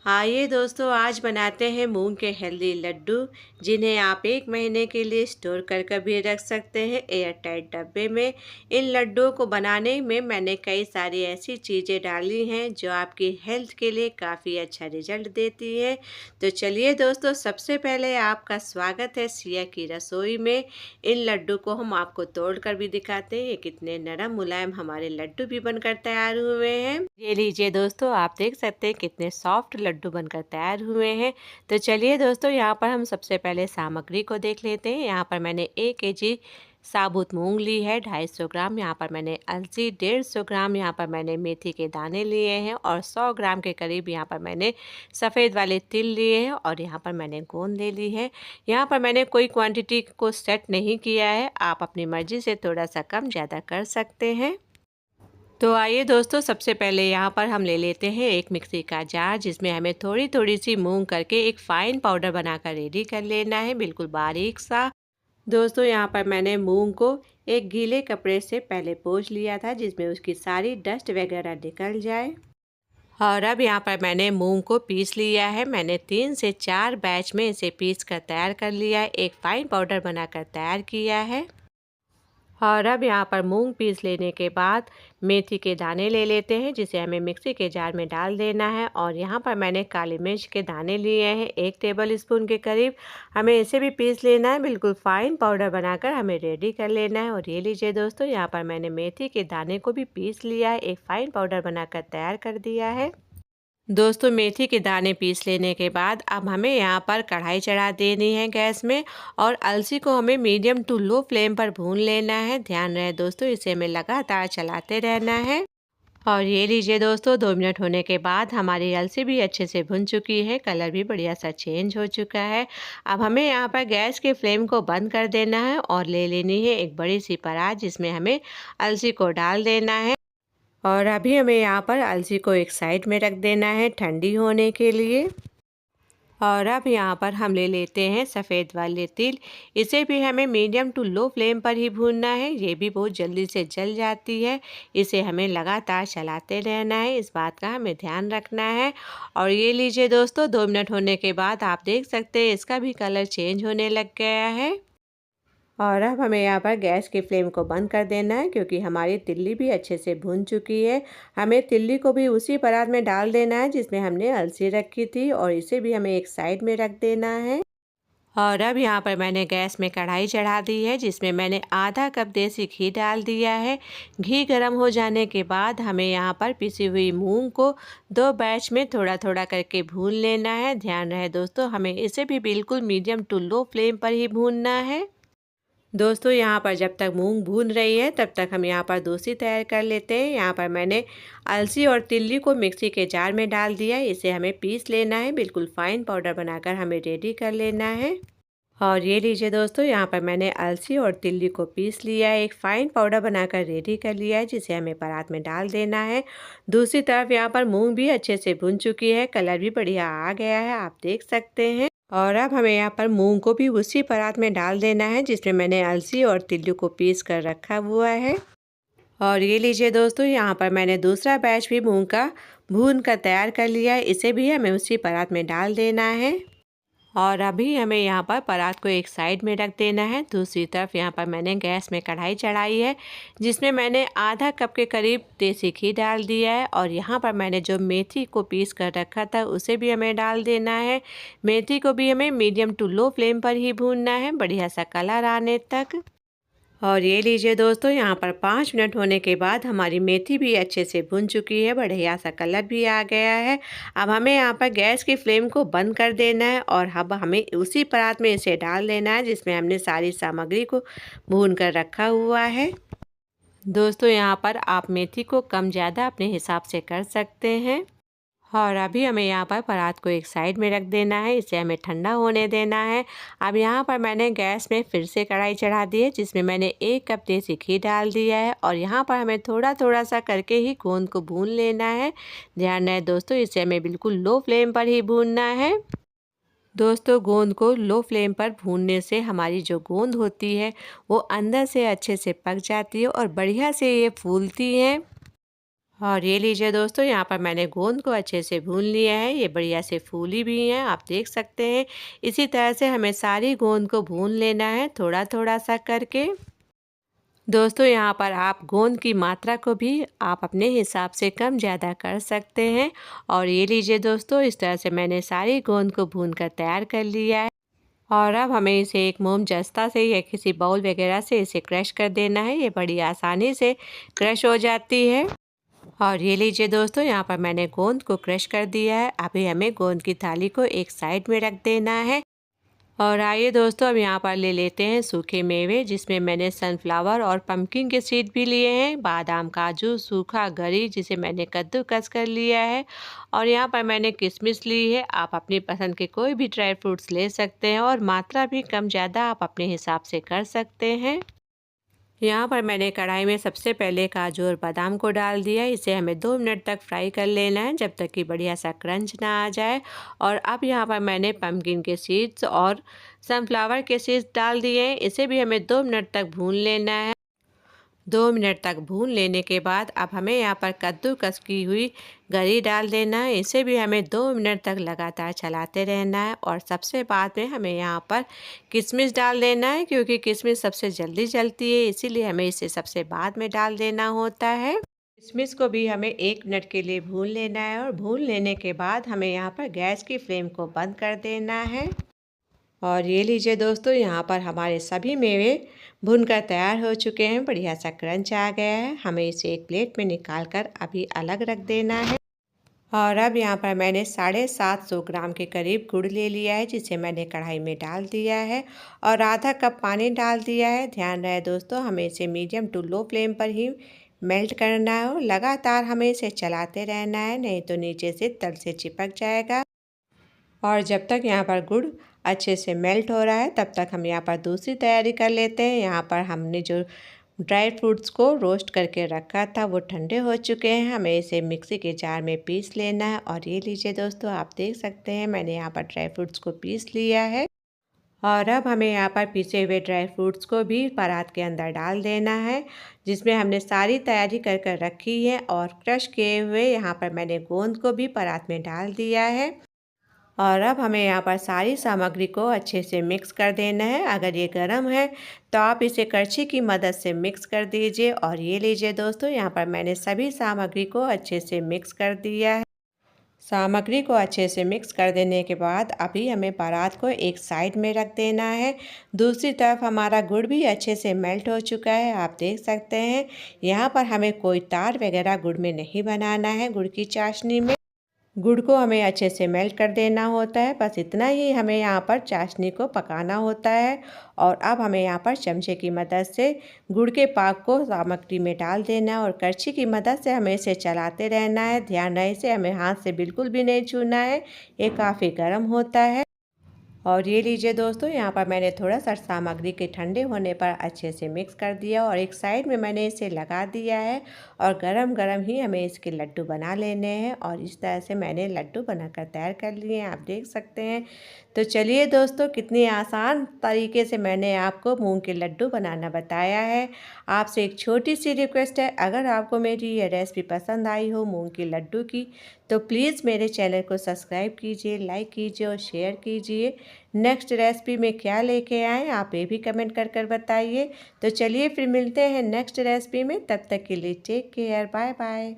आइए दोस्तों, आज बनाते हैं मूंग के हेल्दी लड्डू, जिन्हें आप 1 महीने के लिए स्टोर कर भी रख सकते हैं एयर टाइट डब्बे में। इन लड्डुओं को बनाने में मैंने कई सारी ऐसी चीज़ें डाली हैं जो आपकी हेल्थ के लिए काफ़ी अच्छा रिजल्ट देती है। तो चलिए दोस्तों, सबसे पहले आपका स्वागत है सिया की रसोई में। इन लड्डू को हम आपको तोड़ कर भी दिखाते हैं। ये कितने नरम मुलायम हमारे लड्डू भी बनकर तैयार हुए हैं। ये लीजिए दोस्तों, आप देख सकते हैं कितने सॉफ्ट लड्डू बनकर तैयार हुए हैं। तो चलिए दोस्तों, यहाँ पर हम सबसे पहले सामग्री को देख लेते हैं। यहाँ पर मैंने 1 केजी साबुत मूंग ली है, 250 ग्राम यहाँ पर मैंने अलसी, 150 ग्राम यहाँ पर मैंने मेथी के दाने लिए हैं और 100 ग्राम के करीब यहाँ पर मैंने सफ़ेद वाले तिल लिए हैं और यहाँ पर मैंने गोंद ले ली है। यहाँ पर मैंने कोई क्वांटिटी को सेट नहीं किया है, आप अपनी मर्ज़ी से थोड़ा सा कम ज़्यादा कर सकते हैं। तो आइए दोस्तों, सबसे पहले यहाँ पर हम ले लेते हैं एक मिक्सी का जार, जिसमें हमें थोड़ी थोड़ी सी मूंग करके एक फ़ाइन पाउडर बनाकर रेडी कर लेना है, बिल्कुल बारीक सा। दोस्तों, यहाँ पर मैंने मूंग को एक गीले कपड़े से पहले पोंछ लिया था, जिसमें उसकी सारी डस्ट वगैरह निकल जाए। और अब यहाँ पर मैंने मूंग को पीस लिया है। मैंने 3 से 4 बैच में इसे पीस कर तैयार कर लिया है, एक फ़ाइन पाउडर बनाकर तैयार किया है। और अब यहाँ पर मूंग पीस लेने के बाद मेथी के दाने ले लेते हैं, जिसे हमें मिक्सी के जार में डाल देना है। और यहाँ पर मैंने काली मिर्च के दाने लिए हैं 1 टेबल स्पून के करीब। हमें इसे भी पीस लेना है, बिल्कुल फ़ाइन पाउडर बनाकर हमें रेडी कर लेना है। और ये लीजिए दोस्तों, यहाँ पर मैंने मेथी के दाने को भी पीस लिया है, एक फ़ाइन पाउडर बनाकर तैयार कर दिया है। दोस्तों, मेथी के दाने पीस लेने के बाद अब हमें यहाँ पर कढ़ाई चढ़ा देनी है गैस में और अलसी को हमें मीडियम टू लो फ्लेम पर भून लेना है। ध्यान रहे दोस्तों, इसे हमें लगातार चलाते रहना है। और ये लीजिए दोस्तों, 2 मिनट होने के बाद हमारी अलसी भी अच्छे से भुन चुकी है, कलर भी बढ़िया सा चेंज हो चुका है। अब हमें यहाँ पर गैस के फ्लेम को बंद कर देना है और ले लेनी है एक बड़ी सी परात, जिसमें हमें अलसी को डाल देना है। और अभी हमें यहाँ पर अलसी को एक साइड में रख देना है ठंडी होने के लिए। और अब यहाँ पर हम ले लेते हैं सफ़ेद वाले तिल। इसे भी हमें मीडियम टू लो फ्लेम पर ही भूनना है, ये भी बहुत जल्दी से जल जाती है। इसे हमें लगातार चलाते रहना है, इस बात का हमें ध्यान रखना है। और ये लीजिए दोस्तों, 2 मिनट होने के बाद आप देख सकते हैं इसका भी कलर चेंज होने लग गया है। और अब हमें यहाँ पर गैस की फ्लेम को बंद कर देना है, क्योंकि हमारी तिल्ली भी अच्छे से भून चुकी है। हमें तिल्ली को भी उसी परात में डाल देना है जिसमें हमने अलसी रखी थी, और इसे भी हमें एक साइड में रख देना है। और अब यहाँ पर मैंने गैस में कढ़ाई चढ़ा दी है, जिसमें मैंने आधा कप देसी घी डाल दिया है। घी गर्म हो जाने के बाद हमें यहाँ पर पिसी हुई मूंग को 2 बैच में थोड़ा थोड़ा करके भून लेना है। ध्यान रहे दोस्तों, हमें इसे भी बिल्कुल मीडियम टू लो फ्लेम पर ही भूनना है। दोस्तों, यहाँ पर जब तक मूंग भून रही है तब तक हम यहाँ पर दूसरी तैयार कर लेते हैं। यहाँ पर मैंने अलसी और तिल्ली को मिक्सी के जार में डाल दिया है, इसे हमें पीस लेना है, बिल्कुल फ़ाइन पाउडर बनाकर हमें रेडी कर लेना है। और ये लीजिए दोस्तों, यहाँ पर मैंने अलसी और तिल्ली को पीस लिया है, एक फ़ाइन पाउडर बनाकर रेडी कर लिया है, जिसे हमें परात में डाल देना है। दूसरी तरफ यहाँ पर मूंग भी अच्छे से भुन चुकी है, कलर भी बढ़िया आ गया है, आप देख सकते हैं। और अब हमें यहाँ पर मूंग को भी उसी परात में डाल देना है, जिसमें मैंने अलसी और तिल्ली को पीस कर रखा हुआ है। और ये लीजिए दोस्तों, यहाँ पर मैंने दूसरा बैच भी मूंग का भून कर तैयार कर लिया है, इसे भी हमें उसी परात में डाल देना है। और अभी हमें यहाँ पर परात को एक साइड में रख देना है। दूसरी तरफ यहाँ पर मैंने गैस में कढ़ाई चढ़ाई है, जिसमें मैंने आधा कप के करीब देसी घी डाल दिया है। और यहाँ पर मैंने जो मेथी को पीस कर रखा था उसे भी हमें डाल देना है। मेथी को भी हमें मीडियम टू लो फ्लेम पर ही भूनना है, बढ़िया सा कलर आने तक। और ये लीजिए दोस्तों, यहाँ पर 5 मिनट होने के बाद हमारी मेथी भी अच्छे से भुन चुकी है, बढ़िया सा कलर भी आ गया है। अब हमें यहाँ पर गैस की फ्लेम को बंद कर देना है और अब हमें उसी परात में इसे डाल देना है, जिसमें हमने सारी सामग्री को भून कर रखा हुआ है। दोस्तों, यहाँ पर आप मेथी को कम ज़्यादा अपने हिसाब से कर सकते हैं। और अभी हमें यहाँ पर परात को एक साइड में रख देना है, इसे हमें ठंडा होने देना है। अब यहाँ पर मैंने गैस में फिर से कढ़ाई चढ़ा दी है, जिसमें मैंने 1 कप देसी घी डाल दिया है। और यहाँ पर हमें थोड़ा थोड़ा सा करके ही गोंद को भून लेना है। ध्यान रहे दोस्तों, इसे हमें बिल्कुल लो फ्लेम पर ही भूनना है। दोस्तों, गोंद को लो फ्लेम पर भूनने से हमारी जो गोंद होती है वो अंदर से अच्छे से पक जाती है और बढ़िया से ये फूलती है। और ये लीजिए दोस्तों, यहाँ पर मैंने गोंद को अच्छे से भून लिया है। ये बढ़िया से फूली भी हैं, आप देख सकते हैं। इसी तरह से हमें सारी गोंद को भून लेना है, थोड़ा थोड़ा सा करके। दोस्तों, यहाँ पर आप गोंद की मात्रा को भी आप अपने हिसाब से कम ज़्यादा कर सकते हैं। और ये लीजिए दोस्तों, इस तरह से मैंने सारी गोंद को भून कर तैयार कर लिया है। और अब हमें इसे एक मोम जस्ता से या किसी बाउल वगैरह से इसे क्रश कर देना है। ये बड़ी आसानी से क्रश हो जाती है। और ये लीजिए दोस्तों, यहाँ पर मैंने गोंद को क्रश कर दिया है। अभी हमें गोंद की थाली को एक साइड में रख देना है। और आइए दोस्तों, अब यहाँ पर ले लेते हैं सूखे मेवे, जिसमें मैंने सनफ्लावर और पम्पकिन के सीड भी लिए हैं, बादाम, काजू, सूखा गरी जिसे मैंने कद्दूकस कर लिया है। और यहाँ पर मैंने किशमिश ली है। आप अपनी पसंद के कोई भी ड्राई फ्रूट्स ले सकते हैं और मात्रा भी कम ज़्यादा आप अपने हिसाब से कर सकते हैं। यहाँ पर मैंने कढ़ाई में सबसे पहले काजू और बादाम को डाल दिया। इसे हमें 2 मिनट तक फ्राई कर लेना है, जब तक कि बढ़िया सा क्रंच ना आ जाए। और अब यहाँ पर मैंने पम्पकिन के सीड्स और सनफ्लावर के सीड्स डाल दिए हैं। इसे भी हमें 2 मिनट तक भून लेना है। 2 मिनट तक भून लेने के बाद अब हमें यहाँ पर कद्दूकस की हुई गरी डाल देना है। इसे भी हमें 2 मिनट तक लगातार चलाते रहना है। और सबसे बाद में हमें यहाँ पर किशमिश डाल देना है, क्योंकि किशमिश सबसे जल्दी जलती है, इसीलिए हमें इसे सबसे बाद में डाल देना होता है। किशमिश को भी हमें 1 मिनट के लिए भून लेना है। और भून लेने के बाद हमें यहाँ पर गैस की फ्लेम को बंद कर देना है। और ये लीजिए दोस्तों, यहाँ पर हमारे सभी मेवे भुनकर तैयार हो चुके हैं। बढ़िया सा क्रंच आ गया है। हमें इसे एक प्लेट में निकाल कर अभी अलग रख देना है। और अब यहाँ पर मैंने 750 ग्राम के करीब गुड़ ले लिया है, जिसे मैंने कढ़ाई में डाल दिया है और आधा कप पानी डाल दिया है। ध्यान रहे दोस्तों, हमें इसे मीडियम टू लो फ्लेम पर ही मेल्ट करना है और लगातार हमें इसे चलाते रहना है, नहीं तो नीचे से तल से चिपक जाएगा। और जब तक यहाँ पर गुड़ अच्छे से मेल्ट हो रहा है, तब तक हम यहाँ पर दूसरी तैयारी कर लेते हैं। यहाँ पर हमने जो ड्राई फ्रूट्स को रोस्ट करके रखा था वो ठंडे हो चुके हैं। हमें इसे मिक्सी के जार में पीस लेना है। और ये लीजिए दोस्तों, आप देख सकते हैं मैंने यहाँ पर ड्राई फ्रूट्स को पीस लिया है। और अब हमें यहाँ पर पीसे हुए ड्राई फ्रूट्स को भी परात के अंदर डाल देना है, जिसमें हमने सारी तैयारी कर कर रखी है। और क्रश किए हुए यहाँ पर मैंने गोंद को भी परात में डाल दिया है। और अब हमें यहाँ पर सारी सामग्री को अच्छे से मिक्स कर देना है। अगर ये गर्म है तो आप इसे करछी की मदद से मिक्स कर दीजिए। और ये लीजिए दोस्तों, यहाँ पर मैंने सभी सामग्री को अच्छे से मिक्स कर दिया है। सामग्री को अच्छे से मिक्स कर देने के बाद अभी हमें परात को एक साइड में रख देना है। दूसरी तरफ हमारा गुड़ भी अच्छे से मेल्ट हो चुका है, आप देख सकते हैं। यहाँ पर हमें कोई तार वगैरह गुड़ में नहीं बनाना है। गुड़ की चाशनी में गुड़ को हमें अच्छे से मेल्ट कर देना होता है, बस इतना ही हमें यहाँ पर चाशनी को पकाना होता है। और अब हमें यहाँ पर चमचे की मदद से गुड़ के पाक को सामग्री में डाल देना है और करछी की मदद से हमें इसे चलाते रहना है। ध्यान रहे, इसे हमें हाथ से बिल्कुल भी नहीं छूना है, ये काफ़ी गर्म होता है। और ये लीजिए दोस्तों, यहाँ पर मैंने थोड़ा सा सामग्री के ठंडे होने पर अच्छे से मिक्स कर दिया और एक साइड में मैंने इसे लगा दिया है। और गरम गरम ही हमें इसके लड्डू बना लेने हैं। और इस तरह से मैंने लड्डू बनाकर तैयार कर लिए हैं, आप देख सकते हैं। तो चलिए दोस्तों, कितनी आसान तरीके से मैंने आपको मूंग के लड्डू बनाना बताया है। आपसे एक छोटी सी रिक्वेस्ट है, अगर आपको मेरी ये रेसिपी पसंद आई हो मूंग के लड्डू की, तो प्लीज़ मेरे चैनल को सब्सक्राइब कीजिए, लाइक कीजिए और शेयर कीजिए। नेक्स्ट रेसिपी में क्या लेके आएँ आप ये भी कमेंट कर कर बताइए। तो चलिए फिर मिलते हैं नेक्स्ट रेसिपी में, तब तक के लिए टेक केयर, बाय बाय।